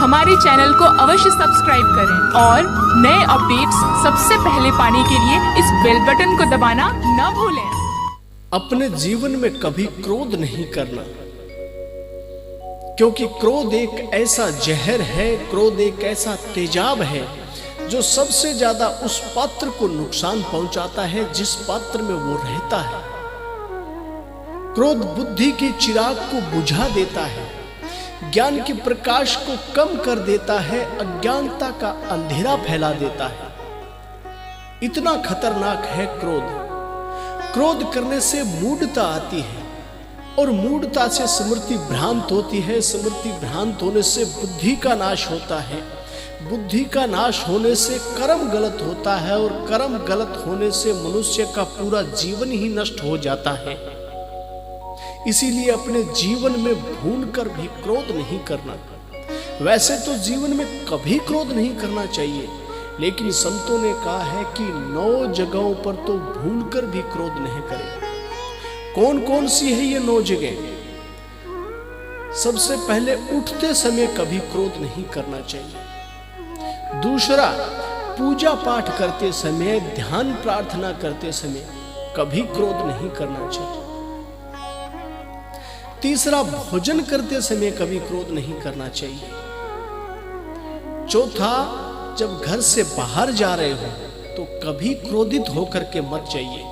हमारे चैनल को अवश्य सब्सक्राइब करें और नए अपडेट्स सबसे पहले पाने के लिए इस बेल बटन को दबाना न भूलें। अपने जीवन में कभी क्रोध नहीं करना, क्योंकि क्रोध एक ऐसा जहर है, क्रोध एक ऐसा तेजाब है जो सबसे ज्यादा उस पात्र को नुकसान पहुंचाता है जिस पात्र में वो रहता है। क्रोध बुद्धि के चिराग को बुझा देता है, ज्ञान के प्रकाश को कम कर देता है, अज्ञानता का अंधेरा फैला देता है। इतना खतरनाक है क्रोध। क्रोध करने से मूढ़ता आती है और मूढ़ता से स्मृति भ्रांत होती है, स्मृति भ्रांत होने से बुद्धि का नाश होता है, बुद्धि का नाश होने से कर्म गलत होता है और कर्म गलत होने से मनुष्य का पूरा जीवन ही नष्ट हो जाता है। इसीलिए अपने जीवन में भूल कर भी क्रोध नहीं करना। वैसे तो जीवन में कभी क्रोध नहीं करना चाहिए, लेकिन संतों ने कहा है कि 9 जगहों पर तो भूल कर भी क्रोध नहीं करें। कौन कौन सी है ये 9 जगह? सबसे पहले उठते समय कभी क्रोध नहीं करना चाहिए। दूसरा, पूजा पाठ करते समय, ध्यान प्रार्थना करते समय कभी क्रोध नहीं करना चाहिए। तीसरा, भोजन करते समय कभी क्रोध नहीं करना चाहिए। चौथा, जब घर से बाहर जा रहे हो तो कभी क्रोधित होकर के मत जाइए।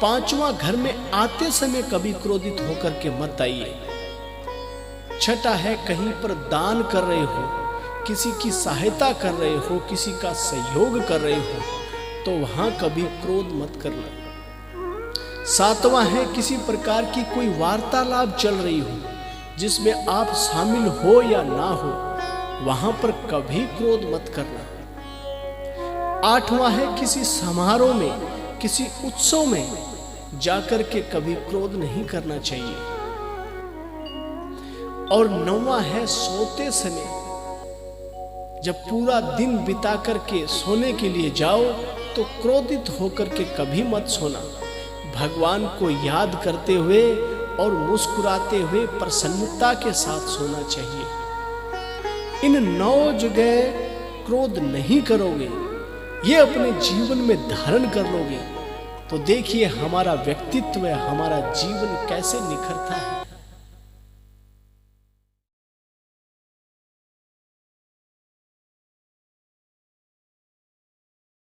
पांचवा, घर में आते समय कभी क्रोधित होकर के मत आइए। छठा है, कहीं पर दान कर रहे हो, किसी की सहायता कर रहे हो, किसी का सहयोग कर रहे हो तो वहां कभी क्रोध मत करना। सातवां है, किसी प्रकार की कोई वार्तालाप चल रही हो जिसमें आप शामिल हो या ना हो, वहां पर कभी क्रोध मत करना। आठवां है, किसी समारोह में, किसी उत्सव में जाकर के कभी क्रोध नहीं करना चाहिए। और 9वां है, सोते समय, जब पूरा दिन बिता करके सोने के लिए जाओ तो क्रोधित होकर के कभी मत सोना। भगवान को याद करते हुए और मुस्कुराते हुए प्रसन्नता के साथ सोना चाहिए। इन 9 जगह क्रोध नहीं करोगे, ये अपने जीवन में धारण कर लोगे तो देखिए हमारा व्यक्तित्व, हमारा जीवन कैसे निखरता है।